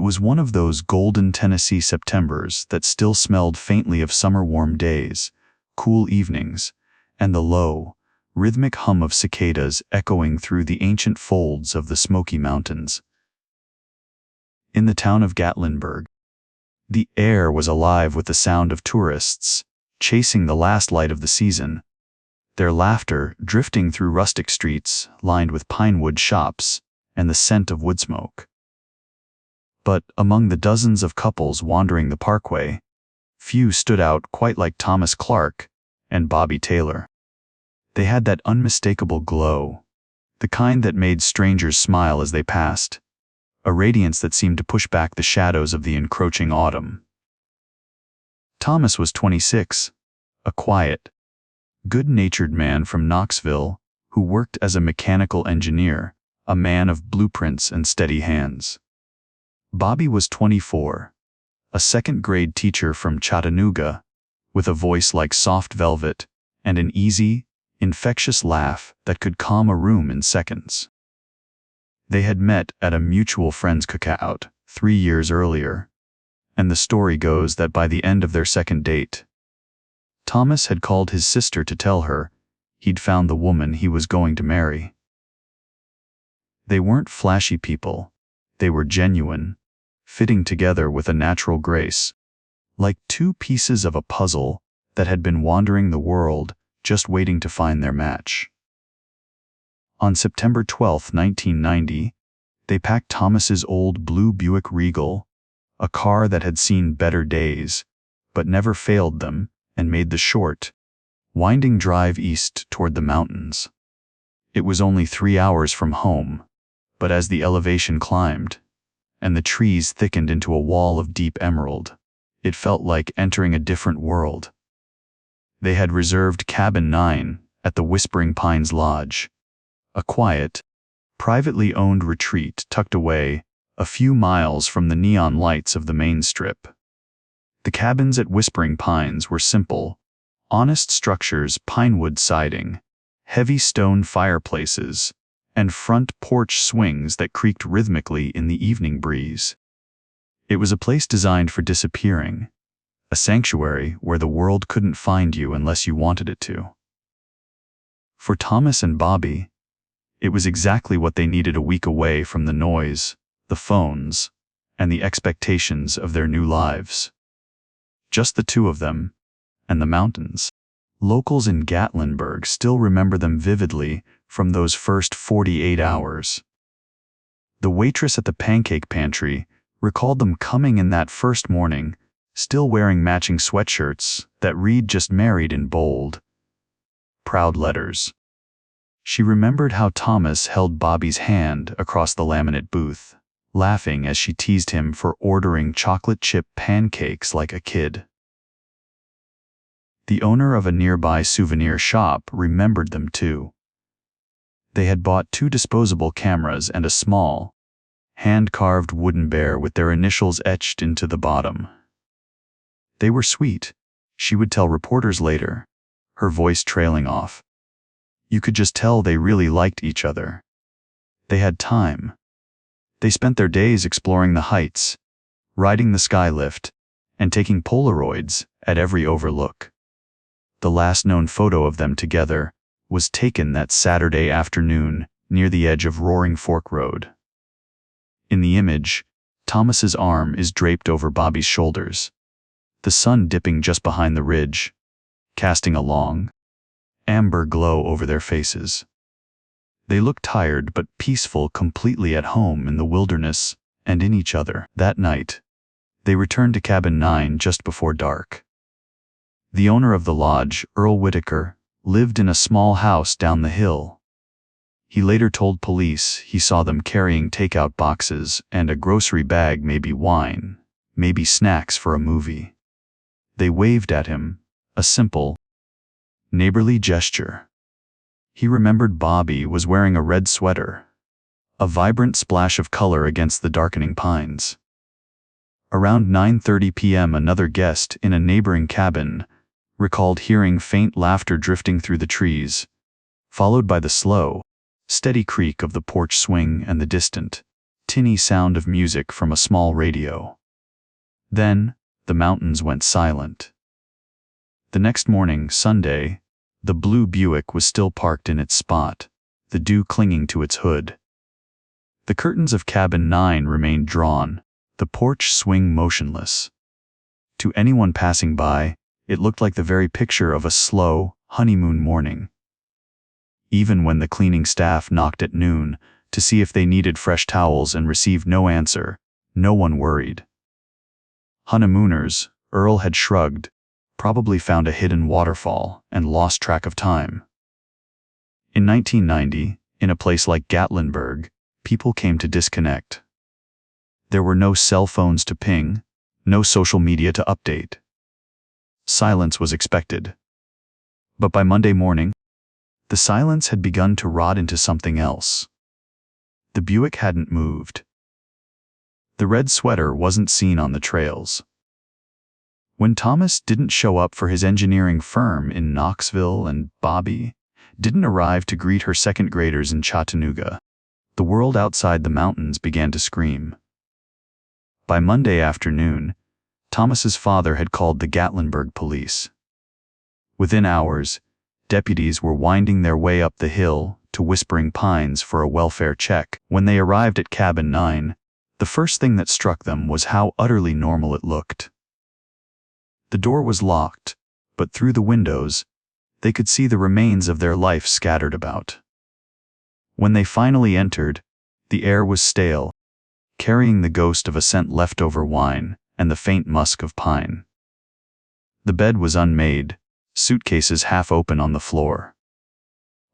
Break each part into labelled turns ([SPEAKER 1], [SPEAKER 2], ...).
[SPEAKER 1] was one of those golden Tennessee Septembers that still smelled faintly of summer warm days, cool evenings, and the low, rhythmic hum of cicadas echoing through the ancient folds of the Smoky Mountains. In the town of Gatlinburg, the air was alive with the sound of tourists, chasing the last light of the season, their laughter drifting through rustic streets lined with pinewood shops and the scent of wood smoke. But among the dozens of couples wandering the parkway, few stood out quite like Thomas Clark and Bobby Taylor. They had that unmistakable glow, the kind that made strangers smile as they passed, a radiance that seemed to push back the shadows of the encroaching autumn. Thomas was 26, a quiet, good-natured man from Knoxville who worked as a mechanical engineer, a man of blueprints and steady hands. Bobby was 24, a second-grade teacher from Chattanooga, with a voice like soft velvet and an easy, infectious laugh that could calm a room in seconds. They had met at a mutual friend's cookout 3 years earlier, and the story goes that by the end of their second date, Thomas had called his sister to tell her he'd found the woman he was going to marry. They weren't flashy people, they were genuine, fitting together with a natural grace, like two pieces of a puzzle that had been wandering the world just waiting to find their match. On September 12, 1990, they packed Thomas's old blue Buick Regal, a car that had seen better days, but never failed them, and made the short, winding drive east toward the mountains. It was only 3 hours from home, but as the elevation climbed, and the trees thickened into a wall of deep emerald, it felt like entering a different world. They had reserved Cabin 9 at the Whispering Pines Lodge, a quiet, privately owned retreat tucked away a few miles from the neon lights of the main strip. The cabins at Whispering Pines were simple, honest structures, pinewood siding, heavy stone fireplaces, and front porch swings that creaked rhythmically in the evening breeze. It was a place designed for disappearing, a sanctuary where the world couldn't find you unless you wanted it to. For Thomas and Bobby, it was exactly what they needed a week away from the noise, the phones, and the expectations of their new lives. Just the two of them, and the mountains. Locals in Gatlinburg still remember them vividly from those first 48 hours. The waitress at the pancake pantry recalled them coming in that first morning, still wearing matching sweatshirts that read "Just Married" in bold, proud letters. She remembered how Thomas held Bobby's hand across the laminate booth, laughing as she teased him for ordering chocolate chip pancakes like a kid. The owner of a nearby souvenir shop remembered them too. They had bought 2 disposable cameras and a small, hand-carved wooden bear with their initials etched into the bottom. They were sweet, she would tell reporters later, her voice trailing off. You could just tell they really liked each other. They had time. They spent their days exploring the heights, riding the skylift, and taking Polaroids at every overlook. The last known photo of them together was taken that Saturday afternoon near the edge of Roaring Fork Road. In the image, Thomas's arm is draped over Bobby's shoulders, the sun dipping just behind the ridge, casting a long, amber glow over their faces. They looked tired but peaceful, completely at home in the wilderness and in each other. That night, they returned to Cabin 9 just before dark. The owner of the lodge, Earl Whitaker, lived in a small house down the hill. He later told police he saw them carrying takeout boxes and a grocery bag, maybe wine, maybe snacks for a movie. They waved at him, a simple, neighborly gesture. He remembered Bobby was wearing a red sweater, a vibrant splash of color against the darkening pines. Around 9:30 p.m., another guest in a neighboring cabin recalled hearing faint laughter drifting through the trees, followed by the slow, steady creak of the porch swing and the distant tinny sound of music from a small radio. Then, the mountains went silent. The next morning, Sunday, the blue Buick was still parked in its spot, the dew clinging to its hood. The curtains of cabin 9 remained drawn, the porch swing motionless. To anyone passing by, it looked like the very picture of a slow, honeymoon morning. Even when the cleaning staff knocked at noon to see if they needed fresh towels and received no answer, no one worried. Honeymooners, Earl had shrugged, probably found a hidden waterfall and lost track of time. In 1990, in a place like Gatlinburg, people came to disconnect. There were no cell phones to ping, no social media to update. Silence was expected. But by Monday morning, the silence had begun to rot into something else. The Buick hadn't moved. The red sweater wasn't seen on the trails. When Thomas didn't show up for his engineering firm in Knoxville and Bobby didn't arrive to greet her second graders in Chattanooga, the world outside the mountains began to scream. By Monday afternoon, Thomas's father had called the Gatlinburg police. Within hours, deputies were winding their way up the hill to Whispering Pines for a welfare check. When they arrived at cabin 9, the first thing that struck them was how utterly normal it looked. The door was locked, but through the windows, they could see the remains of their life scattered about. When they finally entered, the air was stale, carrying the ghost of a scent leftover wine and the faint musk of pine. The bed was unmade, suitcases half open on the floor.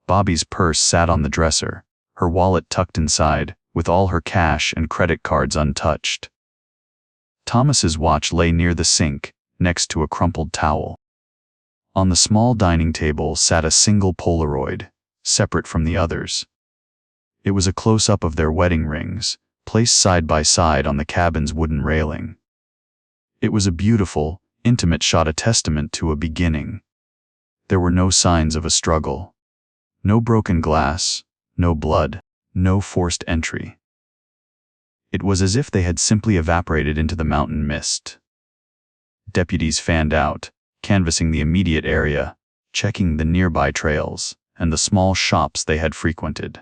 [SPEAKER 1] Bobby's purse sat on the dresser, her wallet tucked inside, with all her cash and credit cards untouched. Thomas's watch lay near the sink, next to a crumpled towel. On the small dining table sat a single Polaroid, separate from the others. It was a close-up of their wedding rings, placed side by side on the cabin's wooden railing. It was a beautiful, intimate shot, a testament to a beginning. There were no signs of a struggle. No broken glass, no blood, no forced entry. It was as if they had simply evaporated into the mountain mist. Deputies fanned out, canvassing the immediate area, checking the nearby trails and the small shops they had frequented.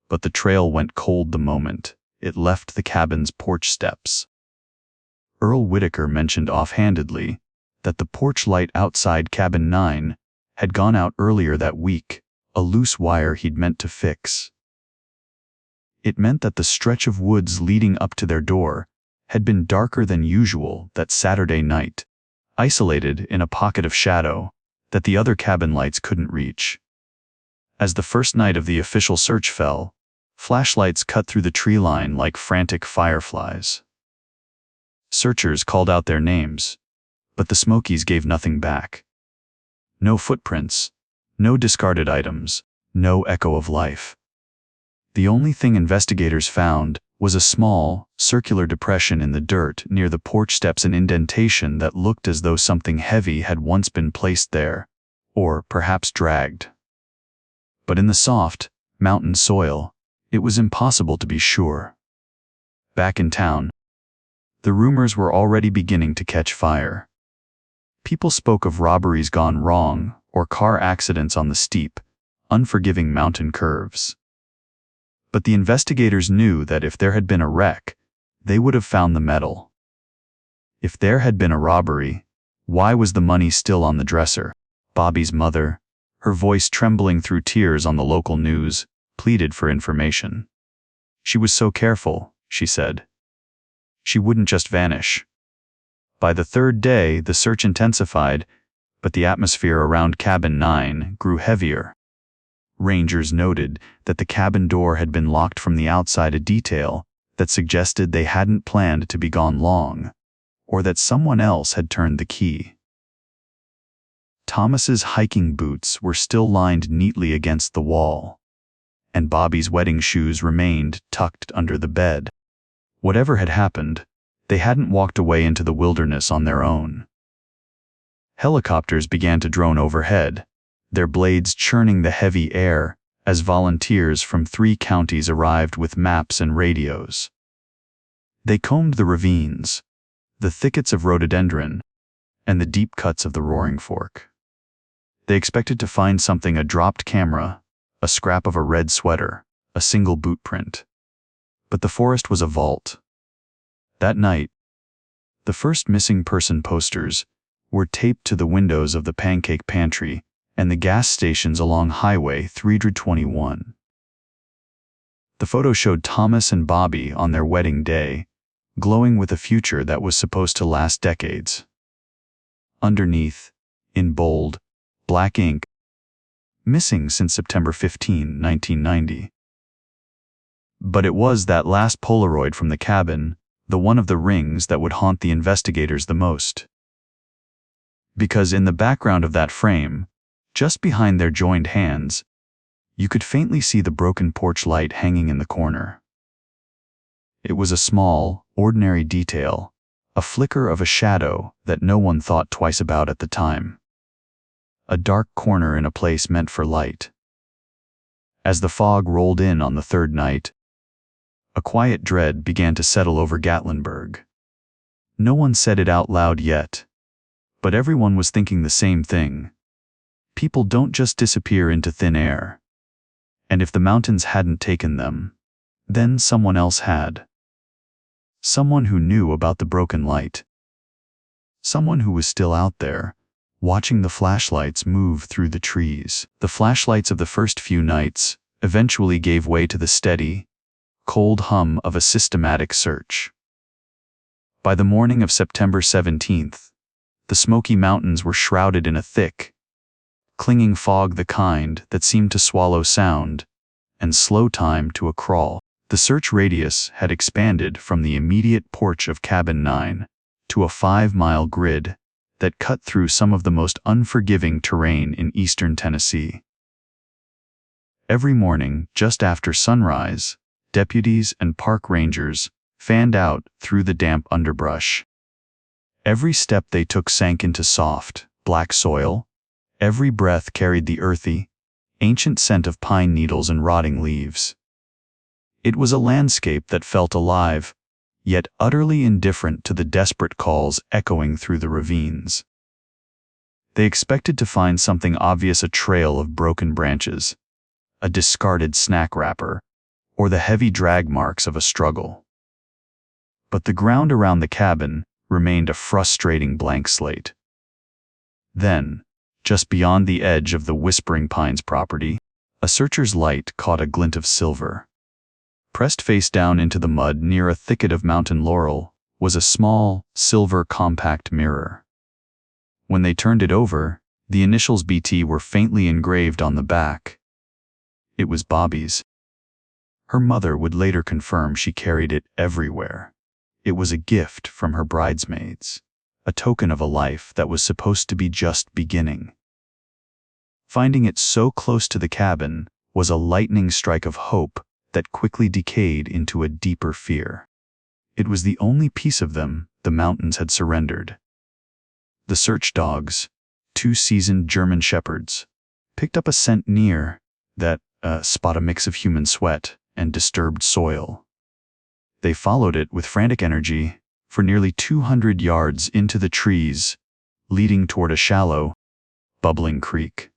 [SPEAKER 1] But the trail went cold the moment it left the cabin's porch steps. Earl Whitaker mentioned offhandedly that the porch light outside cabin 9 had gone out earlier that week, a loose wire he'd meant to fix. It meant that the stretch of woods leading up to their door had been darker than usual that Saturday night, isolated in a pocket of shadow that the other cabin lights couldn't reach. As the first night of the official search fell, flashlights cut through the tree line like frantic fireflies. Searchers called out their names, but the Smokies gave nothing back. No footprints, no discarded items, no echo of life. The only thing investigators found was a small, circular depression in the dirt near the porch steps, an indentation that looked as though something heavy had once been placed there, or perhaps dragged. But in the soft, mountain soil, it was impossible to be sure. Back in town, the rumors were already beginning to catch fire. People spoke of robberies gone wrong or car accidents on the steep, unforgiving mountain curves. But the investigators knew that if there had been a wreck, they would have found the metal. If there had been a robbery, why was the money still on the dresser? Bobby's mother, her voice trembling through tears on the local news, pleaded for information. She was so careful, she said. She wouldn't just vanish. By the third day, the search intensified, but the atmosphere around cabin 9 grew heavier. Rangers noted that the cabin door had been locked from the outside, a detail that suggested they hadn't planned to be gone long, or that someone else had turned the key. Thomas's hiking boots were still lined neatly against the wall, and Bobby's wedding shoes remained tucked under the bed. Whatever had happened, they hadn't walked away into the wilderness on their own. Helicopters began to drone overhead, their blades churning the heavy air as volunteers from 3 counties arrived with maps and radios. They combed the ravines, the thickets of rhododendron, and the deep cuts of the Roaring Fork. They expected to find something: a dropped camera, a scrap of a red sweater, a single boot print. But the forest was a vault. That night, the first missing person posters were taped to the windows of the Pancake Pantry and the gas stations along Highway 321. The photo showed Thomas and Bobby on their wedding day, glowing with a future that was supposed to last decades. Underneath, in bold, black ink, missing since September 15, 1990. But it was that last Polaroid from the cabin, the one of the rings, that would haunt the investigators the most. Because in the background of that frame, just behind their joined hands, you could faintly see the broken porch light hanging in the corner. It was a small, ordinary detail, a flicker of a shadow that no one thought twice about at the time. A dark corner in a place meant for light. As the fog rolled in on the third night, a quiet dread began to settle over Gatlinburg. No one said it out loud yet, but everyone was thinking the same thing. People don't just disappear into thin air. And if the mountains hadn't taken them, then someone else had. Someone who knew about the broken light. Someone who was still out there, watching the flashlights move through the trees. The flashlights of the first few nights eventually gave way to the steady, cold hum of a systematic search. By the morning of September 17th, the Smoky Mountains were shrouded in a thick, clinging fog, the kind that seemed to swallow sound and slow time to a crawl. The search radius had expanded from the immediate porch of Cabin 9 to a 5-mile grid that cut through some of the most unforgiving terrain in eastern Tennessee. Every morning, just after sunrise, deputies and park rangers fanned out through the damp underbrush. Every step they took sank into soft, black soil. Every breath carried the earthy, ancient scent of pine needles and rotting leaves. It was a landscape that felt alive, yet utterly indifferent to the desperate calls echoing through the ravines. They expected to find something obvious: a trail of broken branches, a discarded snack wrapper, or the heavy drag marks of a struggle. But the ground around the cabin remained a frustrating blank slate. Then, just beyond the edge of the Whispering Pines property, a searcher's light caught a glint of silver. Pressed face down into the mud near a thicket of mountain laurel was a small, silver compact mirror. When they turned it over, the initials BT were faintly engraved on the back. It was Bobby's. Her mother would later confirm she carried it everywhere. It was a gift from her bridesmaids, a token of a life that was supposed to be just beginning. Finding it so close to the cabin was a lightning strike of hope that quickly decayed into a deeper fear. It was the only piece of them the mountains had surrendered. The search dogs, 2 seasoned German shepherds, picked up a scent near that spot, a mix of human sweat and disturbed soil. They followed it with frantic energy for nearly 200 yards into the trees, leading toward a shallow, bubbling creek.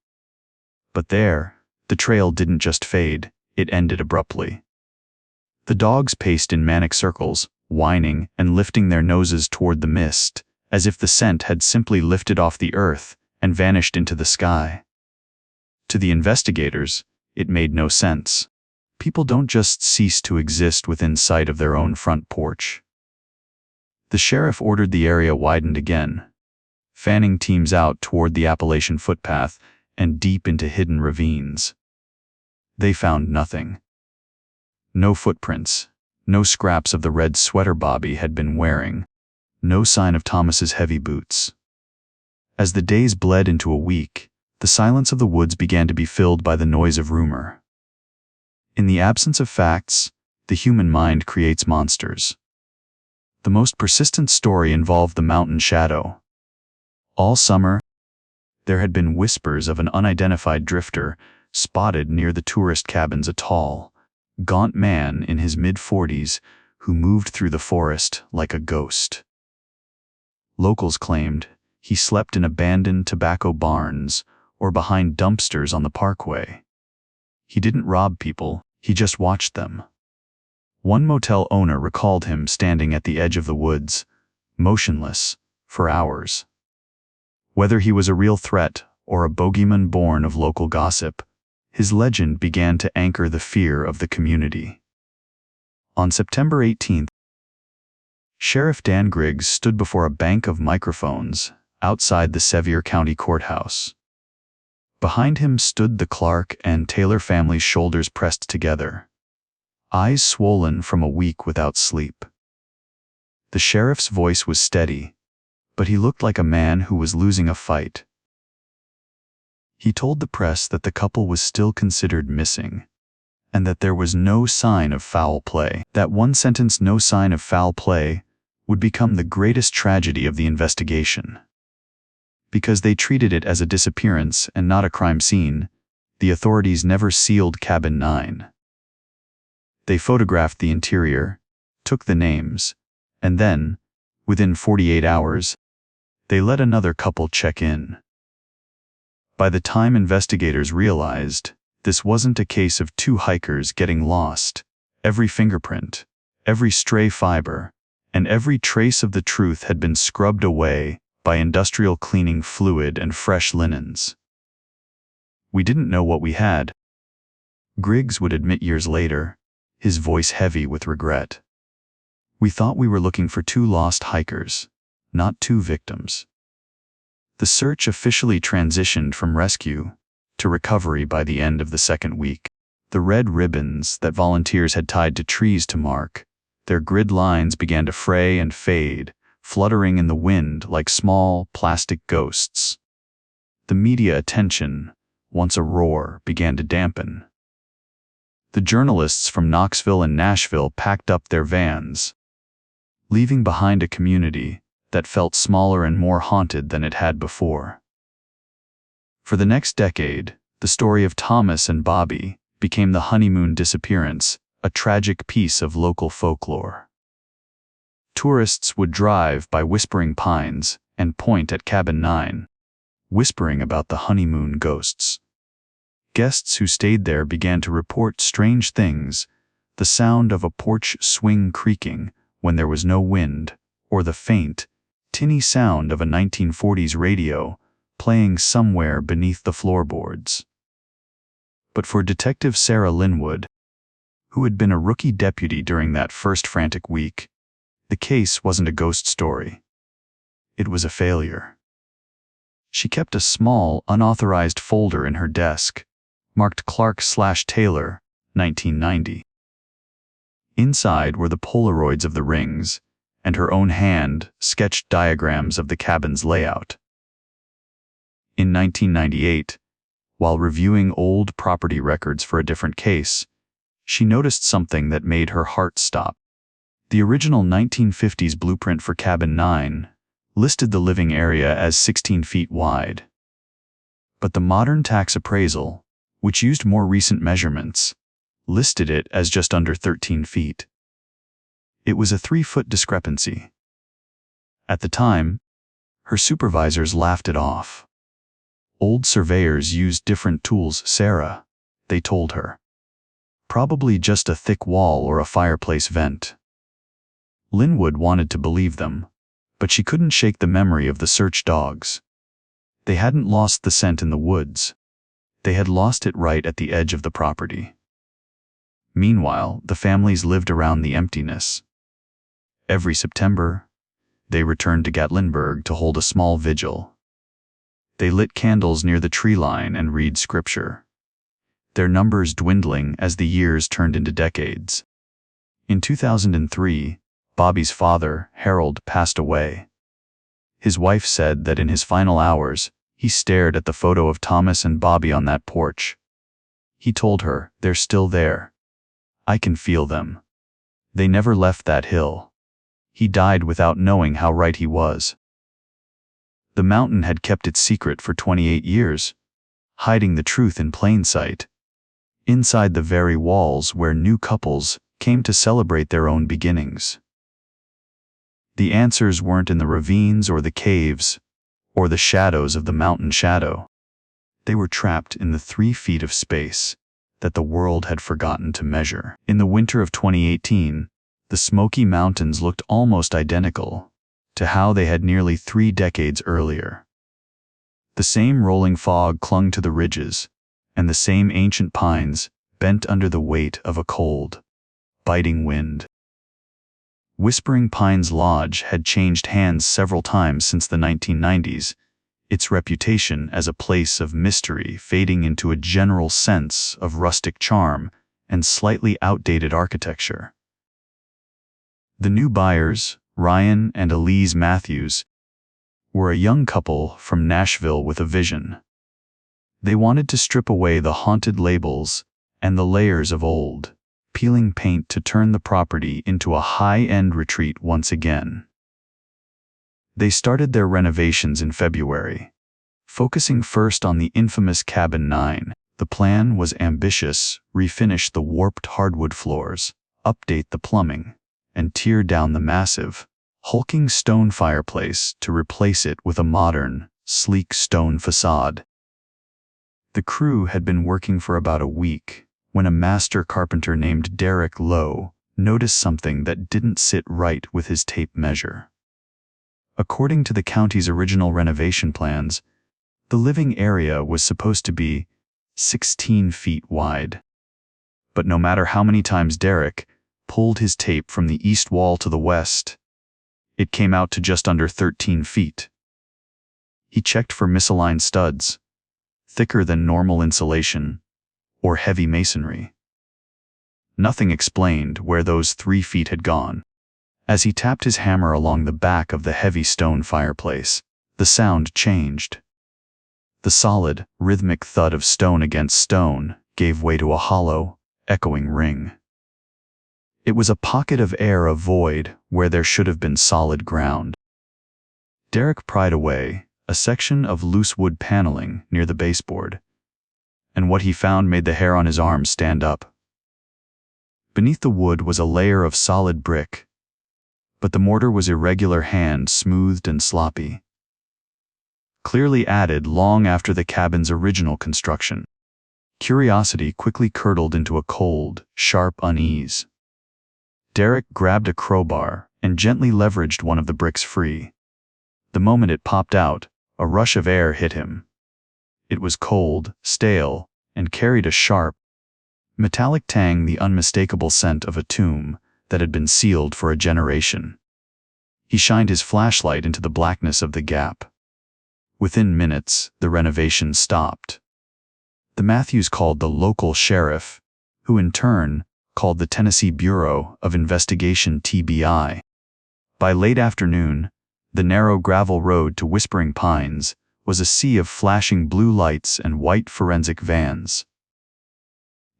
[SPEAKER 1] But there, the trail didn't just fade, it ended abruptly. The dogs paced in manic circles, whining and lifting their noses toward the mist, as if the scent had simply lifted off the earth and vanished into the sky. To the investigators, it made no sense. People don't just cease to exist within sight of their own front porch. The sheriff ordered the area widened again, fanning teams out toward the Appalachian footpath and deep into hidden ravines. They found nothing. No footprints, no scraps of the red sweater Bobby had been wearing, no sign of Thomas's heavy boots. As the days bled into a week, the silence of the woods began to be filled by the noise of rumor. In the absence of facts, the human mind creates monsters. The most persistent story involved the mountain shadow. All summer, there had been whispers of an unidentified drifter spotted near the tourist cabins a tall, gaunt man in his mid-40s who moved through the forest like a ghost. Locals claimed he slept in abandoned tobacco barns or behind dumpsters on the parkway. He didn't rob people, he just watched them. One motel owner recalled him standing at the edge of the woods, motionless, for hours. Whether he was a real threat or a bogeyman born of local gossip, his legend began to anchor the fear of the community. On September 18th, Sheriff Dan Griggs stood before a bank of microphones outside the Sevier County Courthouse. Behind him stood the Clark and Taylor families, shoulders pressed together, eyes swollen from a week without sleep. The sheriff's voice was steady, but he looked like a man who was losing a fight. He told the press that the couple was still considered missing, and that there was no sign of foul play. That one sentence, "no sign of foul play," would become the greatest tragedy of the investigation. Because they treated it as a disappearance and not a crime scene, the authorities never sealed Cabin 9. They photographed the interior, took the names, and then, within 48 hours, they let another couple check in. By the time investigators realized this wasn't a case of two hikers getting lost, every fingerprint, every stray fiber, and every trace of the truth had been scrubbed away by industrial cleaning fluid and fresh linens. "We didn't know what we had," Griggs would admit years later, his voice heavy with regret. "We thought we were looking for two lost hikers, not two victims." The search officially transitioned from rescue to recovery by the end of the second week. The red ribbons that volunteers had tied to trees to mark their grid lines began to fray and fade, fluttering in the wind like small plastic ghosts. The media attention, once a roar, began to dampen. The journalists from Knoxville and Nashville packed up their vans, leaving behind a community that felt smaller and more haunted than it had before. For the next decade, the story of Thomas and Bobby became the honeymoon disappearance, a tragic piece of local folklore. Tourists would drive by Whispering Pines and point at Cabin 9, whispering about the honeymoon ghosts. Guests who stayed there began to report strange things, the sound of a porch swing creaking when there was no wind, or the faint, tinny sound of a 1940s radio playing somewhere beneath the floorboards. But for Detective Sarah Linwood, who had been a rookie deputy during that first frantic week, the case wasn't a ghost story. It was a failure. She kept a small, unauthorized folder in her desk, marked Clark/Taylor, 1990. Inside were the Polaroids of the rings, and her own hand-sketched diagrams of the cabin's layout. In 1998, while reviewing old property records for a different case, she noticed something that made her heart stop. The original 1950s blueprint for Cabin 9 listed the living area as 16 feet wide. But the modern tax appraisal, which used more recent measurements, listed it as just under 13 feet. It was a 3-foot discrepancy. At the time, her supervisors laughed it off. "Old surveyors used different tools, Sarah," they told her. "Probably just a thick wall or a fireplace vent." Linwood wanted to believe them, but she couldn't shake the memory of the search dogs. They hadn't lost the scent in the woods. They had lost it right at the edge of the property. Meanwhile, the families lived around the emptiness. Every September, they returned to Gatlinburg to hold a small vigil. They lit candles near the tree line and read scripture, their numbers dwindling as the years turned into decades. In 2003, Bobby's father, Harold, passed away. His wife said that in his final hours, he stared at the photo of Thomas and Bobby on that porch. He told her, "They're still there. I can feel them. They never left that hill." He died without knowing how right he was. The mountain had kept its secret for 28 years, hiding the truth in plain sight. inside the very walls where new couples came to celebrate their own beginnings. The answers weren't in the ravines or the caves, or the shadows of the mountain shadow. They were trapped in the 3 feet of space that the world had forgotten to measure. In the winter of 2018, the Smoky Mountains looked almost identical to how they had nearly 3 decades earlier. The same rolling fog clung to the ridges, and the same ancient pines bent under the weight of a cold, biting wind. Whispering Pines Lodge had changed hands several times since the 1990s, its reputation as a place of mystery fading into a general sense of rustic charm and slightly outdated architecture. The new buyers, Ryan and Elise Matthews, were a young couple from Nashville with a vision. They wanted to strip away the haunted labels and the layers of old, peeling paint to turn the property into a high-end retreat once again. They started their renovations in February, focusing first on the infamous Cabin 9. The plan was ambitious: refinish the warped hardwood floors, update the plumbing, and tear down the massive, hulking stone fireplace to replace it with a modern, sleek stone facade. The crew had been working for about a week when a master carpenter named Derek Lowe noticed something that didn't sit right with his tape measure. According to the county's original renovation plans, the living area was supposed to be 16 feet wide. But no matter how many times Derek pulled his tape from the east wall to the west, it came out to just under 13 feet. He checked for misaligned studs, thicker than normal insulation, or heavy masonry. Nothing explained where those 3 feet had gone. As he tapped his hammer along the back of the heavy stone fireplace, the sound changed. The solid, rhythmic thud of stone against stone gave way to a hollow, echoing ring. It was a pocket of air, a void where there should have been solid ground. Derek pried away a section of loose wood paneling near the baseboard, and what he found made the hair on his arms stand up. Beneath the wood was a layer of solid brick, but the mortar was irregular, hand-smoothed and sloppy, clearly added long after the cabin's original construction. Curiosity quickly curdled into a cold, sharp unease. Derek grabbed a crowbar and gently leveraged one of the bricks free. The moment it popped out, a rush of air hit him. It was cold, stale, and carried a sharp, metallic tang, the unmistakable scent of a tomb that had been sealed for a generation. He shined his flashlight into the blackness of the gap. Within minutes, the renovation stopped. The Matthews called the local sheriff, who in turn called the Tennessee Bureau of Investigation (TBI). By late afternoon, the narrow gravel road to Whispering Pines was a sea of flashing blue lights and white forensic vans.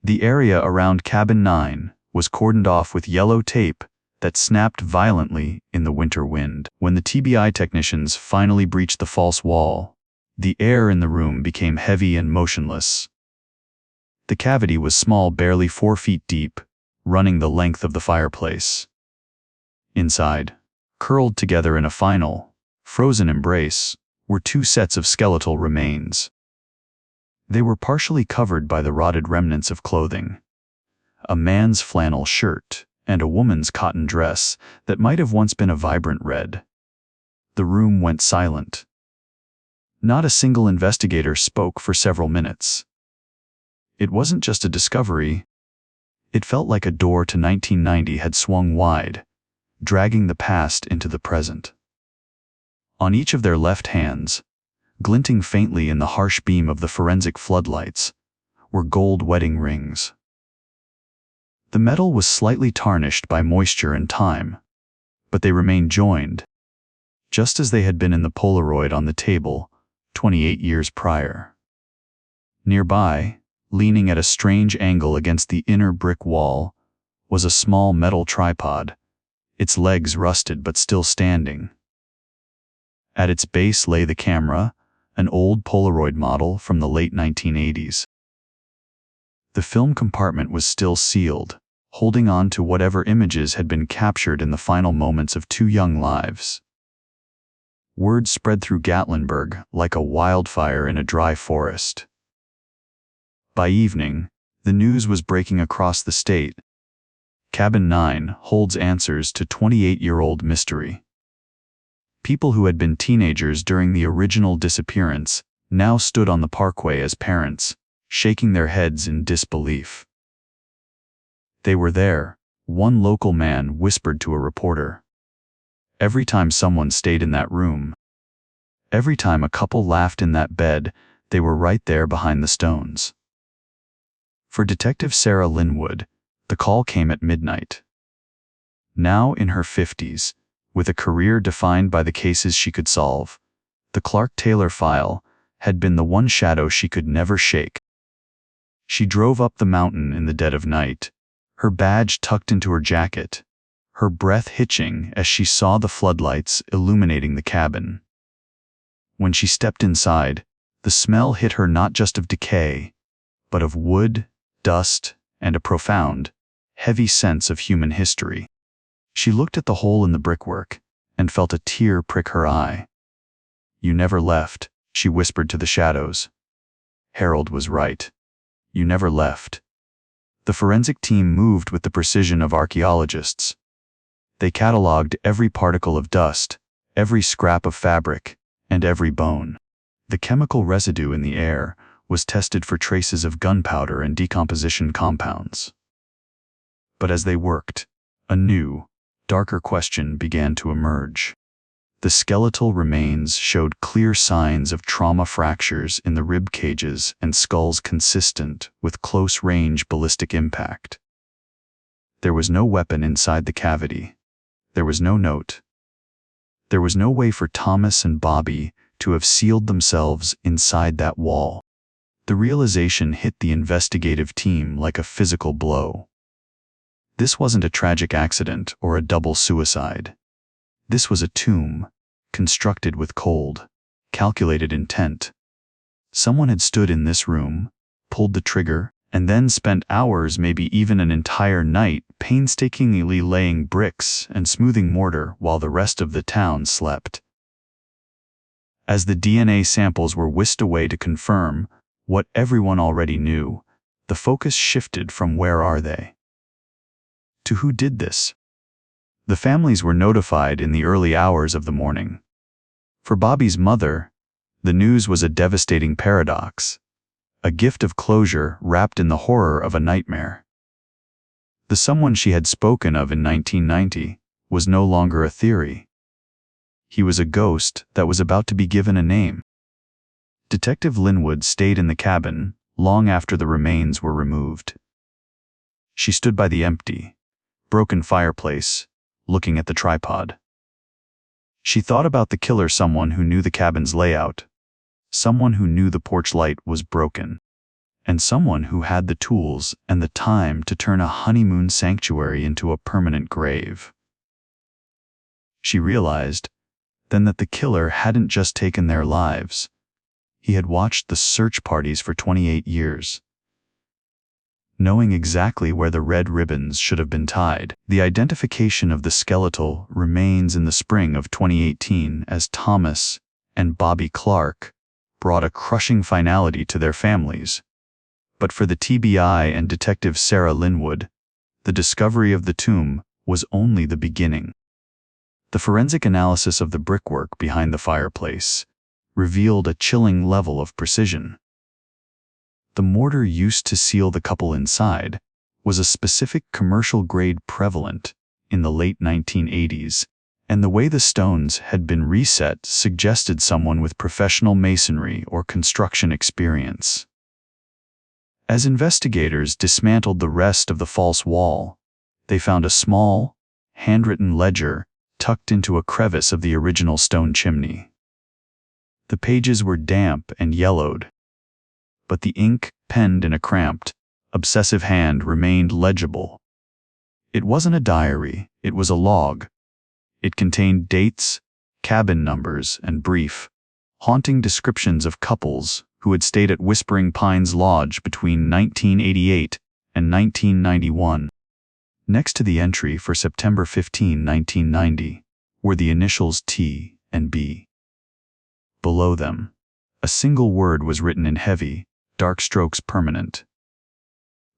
[SPEAKER 1] The area around Cabin 9 was cordoned off with yellow tape that snapped violently in the winter wind. When the TBI technicians finally breached the false wall, the air in the room became heavy and motionless. The cavity was small, barely 4 feet deep, running the length of the fireplace. Inside, curled together in a final, frozen embrace, were 2 sets of skeletal remains. They were partially covered by the rotted remnants of clothing: a man's flannel shirt and a woman's cotton dress that might have once been a vibrant red. The room went silent. Not a single investigator spoke for several minutes. It wasn't just a discovery. It felt like a door to 1990 had swung wide, dragging the past into the present. On each of their left hands, glinting faintly in the harsh beam of the forensic floodlights, were gold wedding rings. The metal was slightly tarnished by moisture and time, but they remained joined, just as they had been in the Polaroid on the table 28 years prior. Nearby, leaning at a strange angle against the inner brick wall, was a small metal tripod, its legs rusted but still standing. At its base lay the camera, an old Polaroid model from the late 1980s. The film compartment was still sealed, holding on to whatever images had been captured in the final moments of two young lives. Word spread through Gatlinburg like a wildfire in a dry forest. By evening, the news was breaking across the state. Cabin 9 holds answers to 28-year-old mystery. People who had been teenagers during the original disappearance now stood on the parkway as parents, shaking their heads in disbelief. They were there, one local man whispered to a reporter. Every time someone stayed in that room, every time a couple laughed in that bed, they were right there behind the stones. For Detective Sarah Linwood, the call came at midnight. Now in her 50s, with a career defined by the cases she could solve, the Clark Taylor file had been the one shadow she could never shake. She drove up the mountain in the dead of night, her badge tucked into her jacket, her breath hitching as she saw the floodlights illuminating the cabin. When she stepped inside, the smell hit her not just of decay, but of wood, dust, and a profound, heavy sense of human history. She looked at the hole in the brickwork and felt a tear prick her eye. "You never left," she whispered to the shadows. Harold was right. You never left. The forensic team moved with the precision of archaeologists. They cataloged every particle of dust, every scrap of fabric, and every bone. The chemical residue in the air was tested for traces of gunpowder and decomposition compounds. But as they worked, a new, darker question began to emerge. The skeletal remains showed clear signs of trauma fractures in the rib cages and skulls consistent with close-range ballistic impact. There was no weapon inside the cavity. There was no note. There was no way for Thomas and Bobby to have sealed themselves inside that wall. The realization hit the investigative team like a physical blow. This wasn't a tragic accident or a double suicide. This was a tomb, constructed with cold, calculated intent. Someone had stood in this room, pulled the trigger, and then spent hours, maybe even an entire night, painstakingly laying bricks and smoothing mortar while the rest of the town slept. As the DNA samples were whisked away to confirm what everyone already knew, the focus shifted from "where are they?" to "who did this?" The families were notified in the early hours of the morning. For Bobby's mother, the news was a devastating paradox, a gift of closure wrapped in the horror of a nightmare. The someone she had spoken of in 1990 was no longer a theory. He was a ghost that was about to be given a name. Detective Linwood stayed in the cabin long after the remains were removed. She stood by the empty, broken fireplace, looking at the tripod. She thought about the killer, someone who knew the cabin's layout, someone who knew the porch light was broken, and someone who had the tools and the time to turn a honeymoon sanctuary into a permanent grave. She realized then that the killer hadn't just taken their lives. He had watched the search parties for 28 years. Knowing exactly where the red ribbons should have been tied, the identification of the skeletal remains in the spring of 2018 as Thomas and Bobby Clark brought a crushing finality to their families. But for the TBI and Detective Sarah Linwood, the discovery of the tomb was only the beginning. The forensic analysis of the brickwork behind the fireplace revealed a chilling level of precision. The mortar used to seal the couple inside was a specific commercial grade prevalent in the late 1980s, and the way the stones had been reset suggested someone with professional masonry or construction experience. As investigators dismantled the rest of the false wall, they found a small, handwritten ledger tucked into a crevice of the original stone chimney. The pages were damp and yellowed, but the ink, penned in a cramped, obsessive hand, remained legible. It wasn't a diary, it was a log. It contained dates, cabin numbers, and brief, haunting descriptions of couples who had stayed at Whispering Pines Lodge between 1988 and 1991. Next to the entry for September 15, 1990, were the initials T and B. Below them, a single word was written in heavy, dark strokes permanent.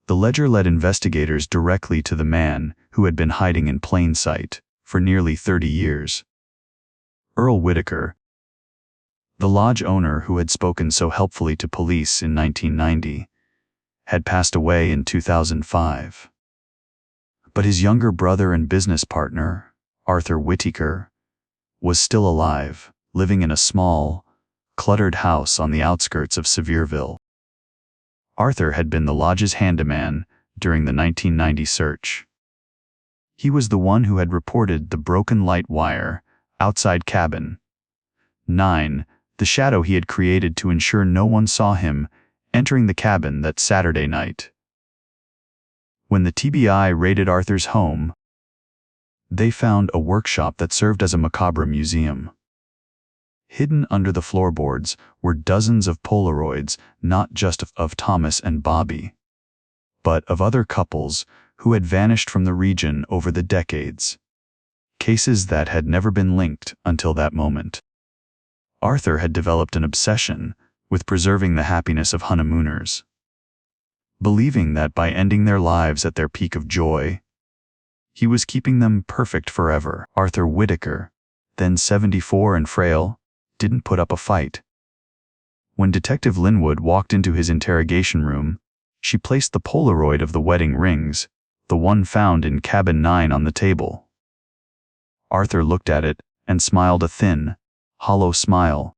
[SPEAKER 1] The ledger led investigators directly to the man who had been hiding in plain sight for nearly 30 years. Earl Whitaker, the lodge owner who had spoken so helpfully to police in 1990, had passed away in 2005. But his younger brother and business partner, Arthur Whitaker, was still alive, living in a small, cluttered house on the outskirts of Sevierville. Arthur had been the lodge's handyman during the 1990 search. He was the one who had reported the broken light wire outside cabin 9, the shadow he had created to ensure no one saw him entering the cabin that Saturday night. When the TBI raided Arthur's home, they found a workshop that served as a macabre museum. Hidden under the floorboards were dozens of Polaroids, not just of Thomas and Bobby, but of other couples who had vanished from the region over the decades. Cases that had never been linked until that moment. Arthur had developed an obsession with preserving the happiness of honeymooners, believing that by ending their lives at their peak of joy, he was keeping them perfect forever. Arthur Whitaker, then 74 and frail, didn't put up a fight. When Detective Linwood walked into his interrogation room, she placed the Polaroid of the wedding rings, the one found in cabin 9, on the table. Arthur looked at it and smiled a thin, hollow smile.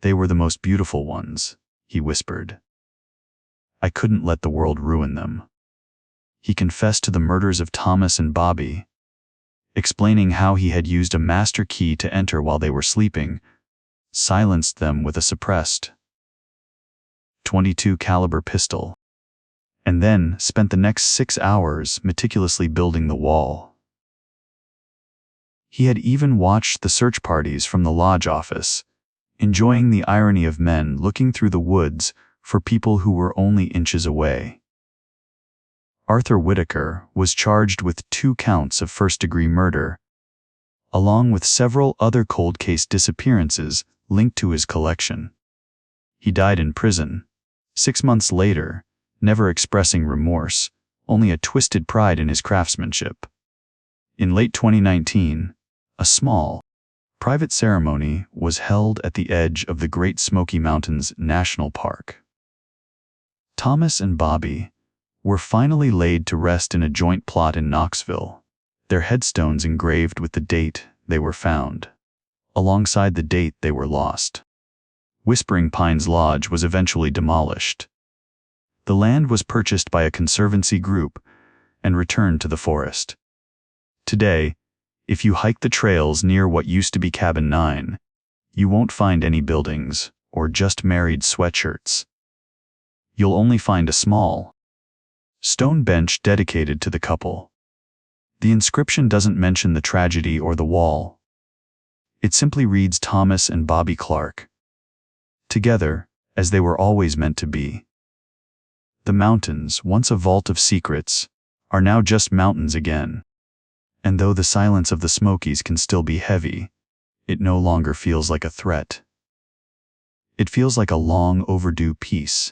[SPEAKER 1] "They were the most beautiful ones," he whispered. "I couldn't let the world ruin them." He confessed to the murders of Thomas and Bobby, explaining how he had used a master key to enter while they were sleeping, silenced them with a suppressed .22 caliber pistol, and then spent the next 6 hours meticulously building the wall. He had even watched the search parties from the lodge office, enjoying the irony of men looking through the woods for people who were only inches away. Arthur Whitaker was charged with 2 counts of first-degree murder, along with several other cold case disappearances linked to his collection. He died in prison 6 months later, never expressing remorse, only a twisted pride in his craftsmanship. In late 2019, a small, private ceremony was held at the edge of the Great Smoky Mountains National Park. Thomas and Bobby were finally laid to rest in a joint plot in Knoxville, their headstones engraved with the date they were found, alongside the date they were lost. Whispering Pines Lodge was eventually demolished. The land was purchased by a conservancy group and returned to the forest. Today, if you hike the trails near what used to be Cabin 9, you won't find any buildings or just married sweatshirts. You'll only find a small stone bench dedicated to the couple. The inscription doesn't mention the tragedy or the wall. It simply reads Thomas and Bobby Clark, together as they were always meant to be. The mountains, once a vault of secrets, are now just mountains again. And though the silence of the Smokies can still be heavy, it no longer feels like a threat. It feels like a long overdue peace.